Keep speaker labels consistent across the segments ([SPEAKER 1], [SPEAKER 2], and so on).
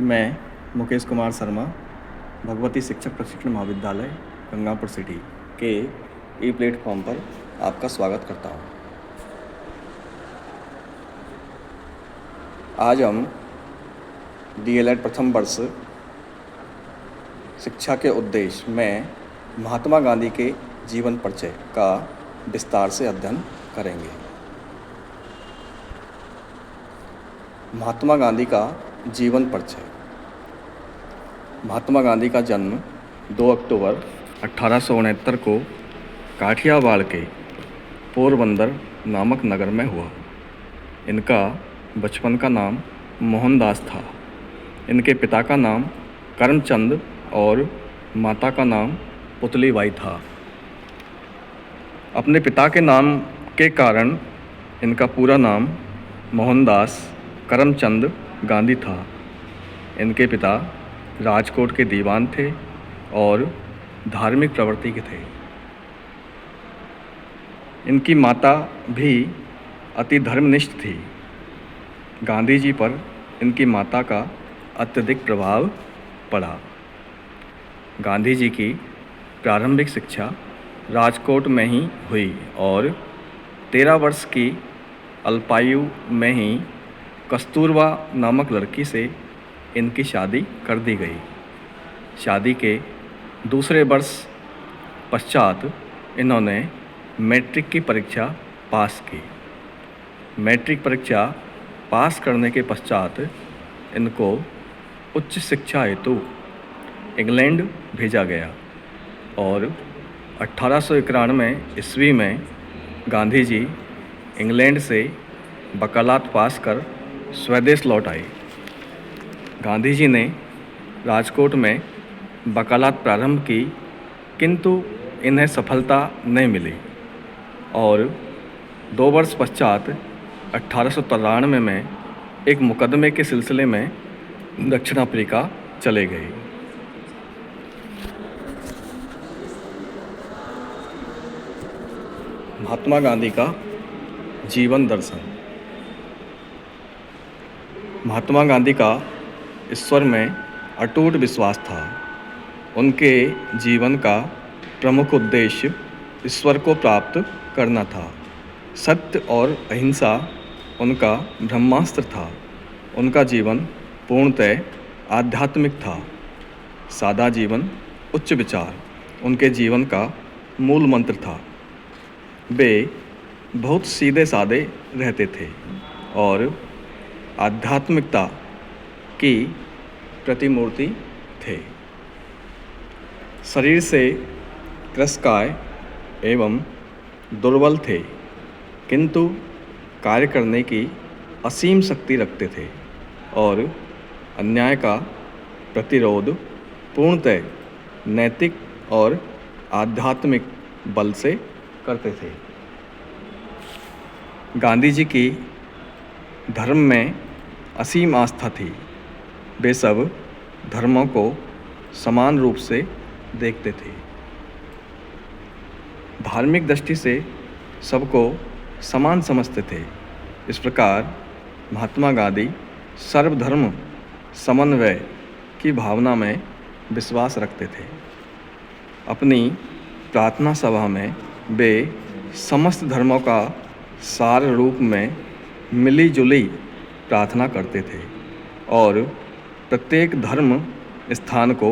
[SPEAKER 1] मैं मुकेश कुमार शर्मा भगवती शिक्षक प्रशिक्षण महाविद्यालय गंगापुर सिटी के ई प्लेटफॉर्म पर आपका स्वागत करता हूँ। आज हम DLED प्रथम वर्ष शिक्षा के उद्देश्य में महात्मा गांधी के जीवन परिचय का विस्तार से अध्ययन करेंगे। महात्मा गांधी का जीवन परिचय। महात्मा गांधी का जन्म 2 अक्टूबर 1869 को काठियावाड़ के पोरबंदर नामक नगर में हुआ। इनका बचपन का नाम मोहनदास था। इनके पिता का नाम करमचंद और माता का नाम पुतलीबाई था। अपने पिता के नाम के कारण इनका पूरा नाम मोहनदास करमचंद गांधी था। इनके पिता राजकोट के दीवान थे और धार्मिक प्रवृत्ति के थे। इनकी माता भी अति धर्मनिष्ठ थी। गांधी जी पर इनकी माता का अत्यधिक प्रभाव पड़ा। गांधी जी की प्रारंभिक शिक्षा राजकोट में ही हुई और 13 वर्ष की अल्पायु में ही कस्तूरबा नामक लड़की से इनकी शादी कर दी गई। शादी के दूसरे वर्ष पश्चात इन्होंने मैट्रिक की परीक्षा पास की। मैट्रिक परीक्षा पास करने के पश्चात इनको उच्च शिक्षा हेतु इंग्लैंड भेजा गया और 1891 ईस्वी में गांधी जी इंग्लैंड से वकालत पास कर स्वदेश लौट आए। गांधी जी ने राजकोट में वकालत प्रारंभ की, किंतु इन्हें सफलता नहीं मिली और 2 वर्ष पश्चात 1893 में एक मुकदमे के सिलसिले में दक्षिण अफ्रीका चले गए। महात्मा गांधी का जीवन दर्शन। महात्मा गांधी का ईश्वर में अटूट विश्वास था। उनके जीवन का प्रमुख उद्देश्य ईश्वर को प्राप्त करना था। सत्य और अहिंसा उनका ब्रह्मास्त्र था। उनका जीवन पूर्णतः आध्यात्मिक था। सादा जीवन, उच्च विचार उनके जीवन का मूल मंत्र था। वे बहुत सीधे सादे रहते थे और आध्यात्मिकता की प्रतिमूर्ति थे। शरीर से कृशकाय एवं दुर्बल थे, किंतु कार्य करने की असीम शक्ति रखते थे और अन्याय का प्रतिरोध पूर्णतः नैतिक और आध्यात्मिक बल से करते थे। गांधी जी की धर्म में असीम आस्था थी। वे सब धर्मों को समान रूप से देखते थे। धार्मिक दृष्टि से सबको समान समझते थे। इस प्रकार महात्मा गांधी सर्वधर्म समन्वय की भावना में विश्वास रखते थे। अपनी प्रार्थना सभा में वे समस्त धर्मों का सार रूप में मिली जुली प्रार्थना करते थे और प्रत्येक धर्म स्थान को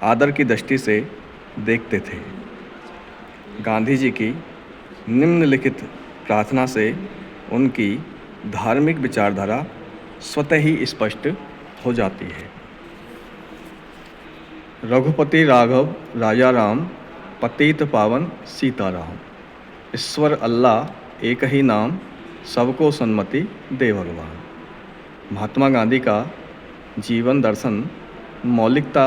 [SPEAKER 1] आदर की दृष्टि से देखते थे। गांधी जी की निम्नलिखित प्रार्थना से उनकी धार्मिक विचारधारा स्वतः ही स्पष्ट हो जाती है। रघुपति राघव राजा राम, पतित पावन सीताराम। ईश्वर अल्लाह एक ही नाम, सबको सन्मति दे भगवान। महात्मा गांधी का जीवन दर्शन मौलिकता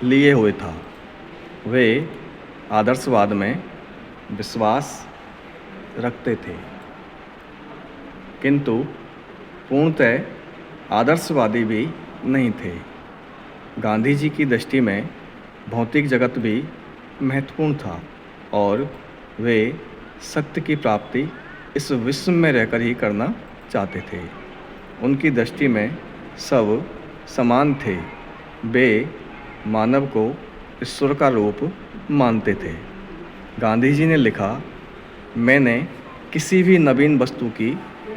[SPEAKER 1] लिए हुए था। वे आदर्शवाद में विश्वास रखते थे, किंतु पूर्णतः आदर्शवादी भी नहीं थे। गांधी जी की दृष्टि में भौतिक जगत भी महत्वपूर्ण था और वे सत्य की प्राप्ति इस विश्व में रहकर ही करना चाहते थे। उनकी दृष्टि में सब समान थे। वे मानव को ईश्वर का रूप मानते थे। गांधी जी ने लिखा, मैंने किसी भी नवीन वस्तु की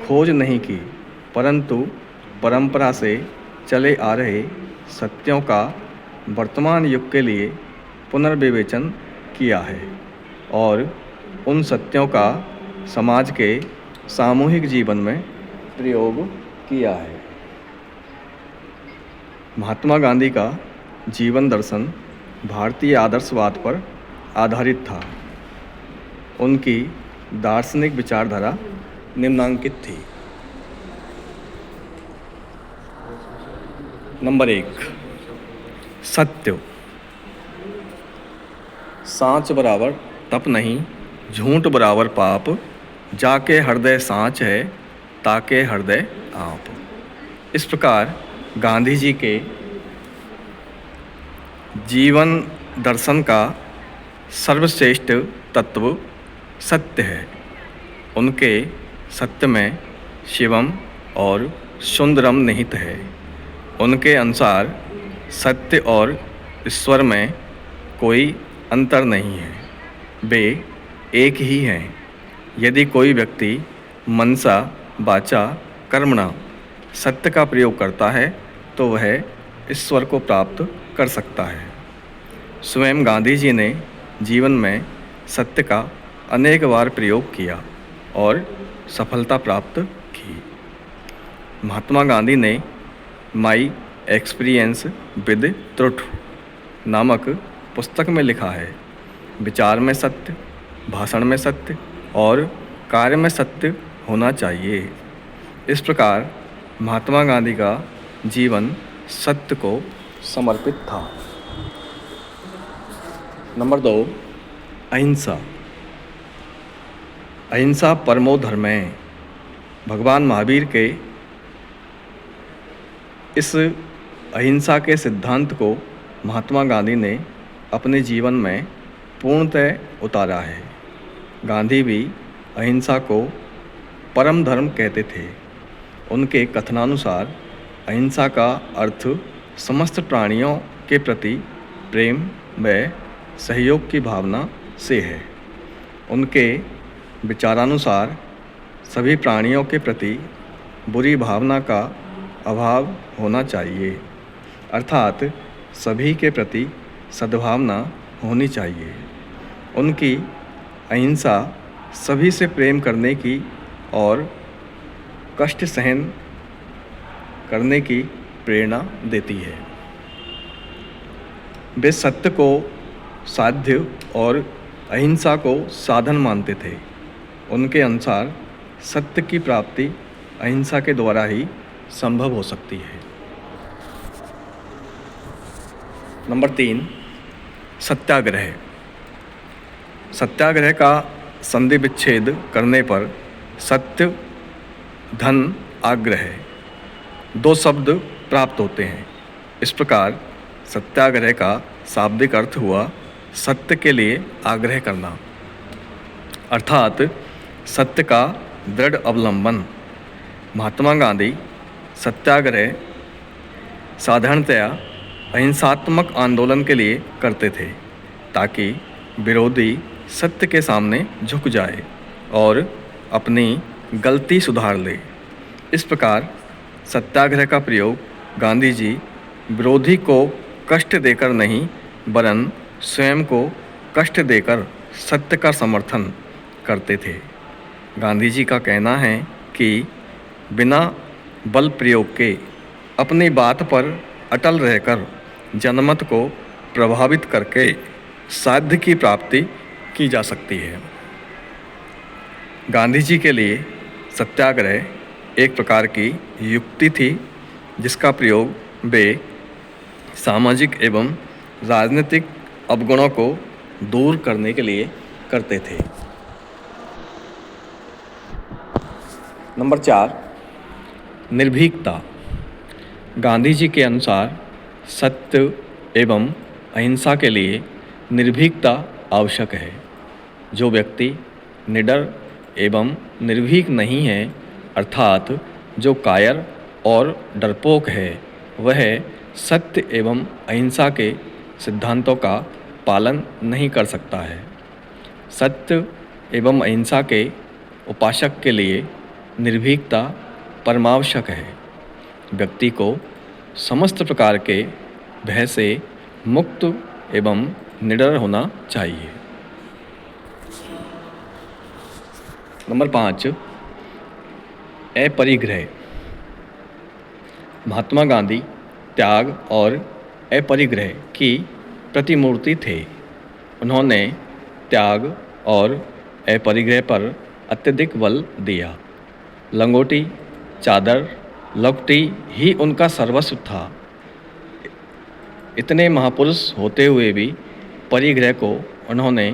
[SPEAKER 1] खोज नहीं की, परंतु परंपरा से चले आ रहे सत्यों का वर्तमान युग के लिए पुनर्विवेचन किया है और उन सत्यों का समाज के सामूहिक जीवन में प्रयोग किया है। महात्मा गांधी का जीवन दर्शन भारतीय आदर्शवाद पर आधारित था। उनकी दार्शनिक विचारधारा निम्नांकित थी। नंबर 1, सत्य। सांच बराबर तप नहीं, झूठ बराबर पाप, जाके हृदय सांच है, ताके हृदय आप। इस प्रकार गांधी जी के जीवन दर्शन का सर्वश्रेष्ठ तत्व सत्य है। उनके सत्य में शिवम और सुंदरम निहित है। उनके अनुसार सत्य और ईश्वर में कोई अंतर नहीं है, वे एक ही हैं। यदि कोई व्यक्ति मनसा वाचा कर्मणा सत्य का प्रयोग करता है तो वह ईश्वर को प्राप्त कर सकता है। स्वयं गांधी जी ने जीवन में सत्य का अनेक बार प्रयोग किया और सफलता प्राप्त की। महात्मा गांधी ने माई एक्सपीरियंस विद ट्रुथ नामक पुस्तक में लिखा है, विचार में सत्य, भाषण में सत्य और कार्य में सत्य होना चाहिए। इस प्रकार महात्मा गांधी का जीवन सत्य को समर्पित था। नंबर 2, अहिंसा। अहिंसा परमो धर्मः। भगवान महावीर के इस अहिंसा के सिद्धांत को महात्मा गांधी ने अपने जीवन में पूर्णतः उतारा है। गांधी भी अहिंसा को परम धर्म कहते थे। उनके कथनानुसार अहिंसा का अर्थ समस्त प्राणियों के प्रति प्रेम व सहयोग की भावना से है। उनके विचारानुसार सभी प्राणियों के प्रति बुरी भावना का अभाव होना चाहिए, अर्थात सभी के प्रति सद्भावना होनी चाहिए। उनकी अहिंसा सभी से प्रेम करने की और कष्ट सहन करने की प्रेरणा देती है। वे सत्य को साध्य और अहिंसा को साधन मानते थे। उनके अनुसार सत्य की प्राप्ति अहिंसा के द्वारा ही संभव हो सकती है। नंबर 3, सत्याग्रह। सत्याग्रह का संधि विच्छेद करने पर सत्य, धन, आग्रह 2 शब्द प्राप्त होते हैं। इस प्रकार सत्याग्रह का शाब्दिक अर्थ हुआ सत्य के लिए आग्रह करना, अर्थात सत्य का दृढ़ अवलंबन। महात्मा गांधी सत्याग्रह साधारणतया अहिंसात्मक आंदोलन के लिए करते थे, ताकि विरोधी सत्य के सामने झुक जाए और अपनी गलती सुधार ले। इस प्रकार सत्याग्रह का प्रयोग गांधी जी विरोधी को कष्ट देकर नहीं, वरन स्वयं को कष्ट देकर सत्य का समर्थन करते थे। गांधी जी का कहना है कि बिना बल प्रयोग के अपनी बात पर अटल रहकर जनमत को प्रभावित करके साध्य की प्राप्ति की जा सकती है। गांधी जी के लिए सत्याग्रह एक प्रकार की युक्ति थी, जिसका प्रयोग वे सामाजिक एवं राजनीतिक अवगुणों को दूर करने के लिए करते थे। नंबर 4, निर्भीकता। गांधी जी के अनुसार सत्य एवं अहिंसा के लिए निर्भीकता आवश्यक है। जो व्यक्ति निडर एवं निर्भीक नहीं है, अर्थात जो कायर और डरपोक है, वह सत्य एवं अहिंसा के सिद्धांतों का पालन नहीं कर सकता है। सत्य एवं अहिंसा के उपासक के लिए निर्भीकता परमावश्यक है। व्यक्ति को समस्त प्रकार के भय से मुक्त एवं निडर होना चाहिए। नंबर 5, अपरिग्रह। महात्मा गांधी त्याग और अपरिग्रह की प्रतिमूर्ति थे। उन्होंने त्याग और अपरिग्रह पर अत्यधिक बल दिया। लंगोटी, चादर, लौकटी ही उनका सर्वस्व था। इतने महापुरुष होते हुए भी परिग्रह को उन्होंने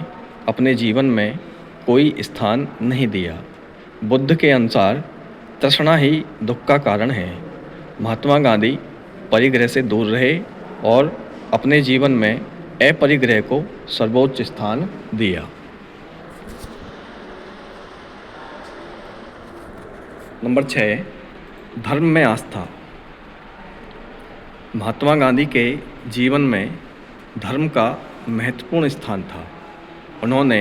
[SPEAKER 1] अपने जीवन में कोई स्थान नहीं दिया। बुद्ध के अनुसार तृष्णा ही दुख का कारण है। महात्मा गांधी परिग्रह से दूर रहे और अपने जीवन में अपरिग्रह को सर्वोच्च स्थान दिया। नंबर 6, धर्म में आस्था। महात्मा गांधी के जीवन में धर्म का महत्वपूर्ण स्थान था। उन्होंने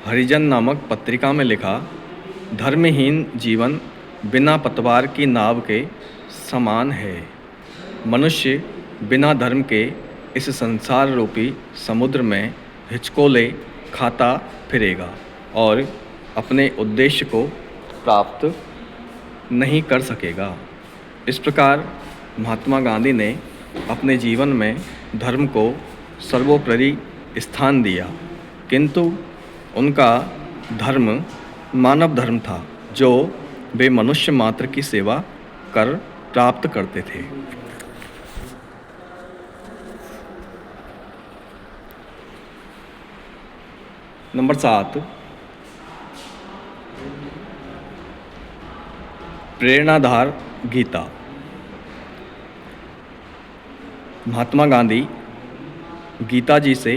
[SPEAKER 1] हरिजन नामक पत्रिका में लिखा, धर्महीन जीवन बिना पतवार की नाव के समान है। मनुष्य बिना धर्म के इस संसार रूपी समुद्र में हिचकोले खाता फिरेगा और अपने उद्देश्य को प्राप्त नहीं कर सकेगा। इस प्रकार महात्मा गांधी ने अपने जीवन में धर्म को सर्वोपरि स्थान दिया, किंतु उनका धर्म मानव धर्म था, जो वे मनुष्य मात्र की सेवा कर प्राप्त करते थे। नंबर 7, प्रेरणाधार गीता। महात्मा गांधी गीता जी से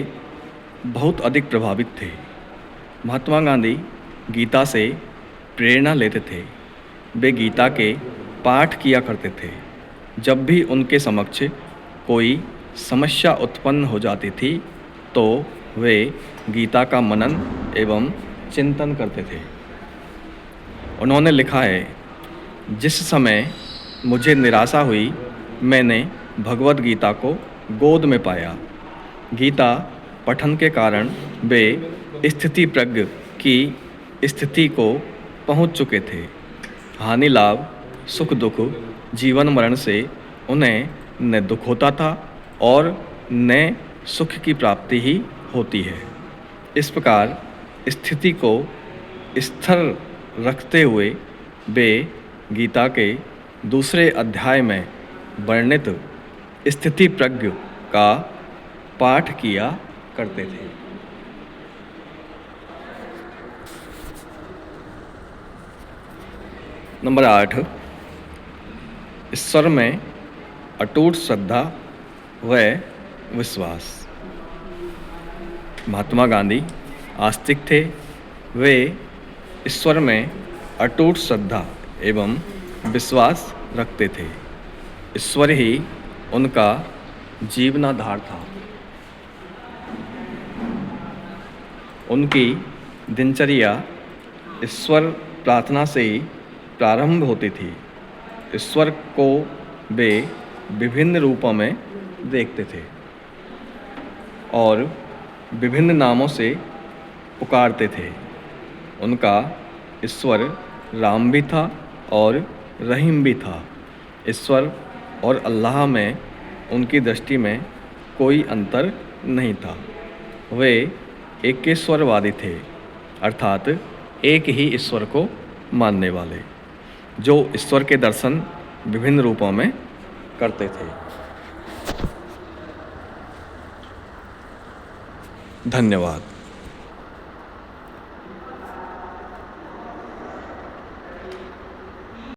[SPEAKER 1] बहुत अधिक प्रभावित थे। महात्मा गांधी गीता से प्रेरणा लेते थे। वे गीता के पाठ किया करते थे। जब भी उनके समक्ष कोई समस्या उत्पन्न हो जाती थी तो वे गीता का मनन एवं चिंतन करते थे। उन्होंने लिखा है, जिस समय मुझे निराशा हुई मैंने भगवद गीता को गोद में पाया। गीता पठन के कारण वे स्थिति प्रज्ञ की स्थिति को पहुंच चुके थे। हानि लाभ, सुख दुख, जीवन मरण से उन्हें न दुख होता था और न सुख की प्राप्ति ही होती है। इस प्रकार स्थिति को स्थिर रखते हुए वे गीता के दूसरे अध्याय में वर्णित स्थिति प्रज्ञ का पाठ किया करते थे। नंबर 8, ईश्वर में अटूट श्रद्धा व विश्वास। महात्मा गांधी आस्तिक थे। वे ईश्वर में अटूट श्रद्धा एवं विश्वास रखते थे। ईश्वर ही उनका जीवनाधार था। उनकी दिनचर्या ईश्वर प्रार्थना से ही प्रारंभ होती थी। ईश्वर को वे विभिन्न रूपों में देखते थे और विभिन्न नामों से पुकारते थे। उनका ईश्वर राम भी था और रहीम भी था। ईश्वर और अल्लाह में उनकी दृष्टि में कोई अंतर नहीं था। वे एकेश्वरवादी थे, अर्थात एक ही ईश्वर को मानने वाले, जो ईश्वर के दर्शन विभिन्न रूपों में करते थे। धन्यवाद।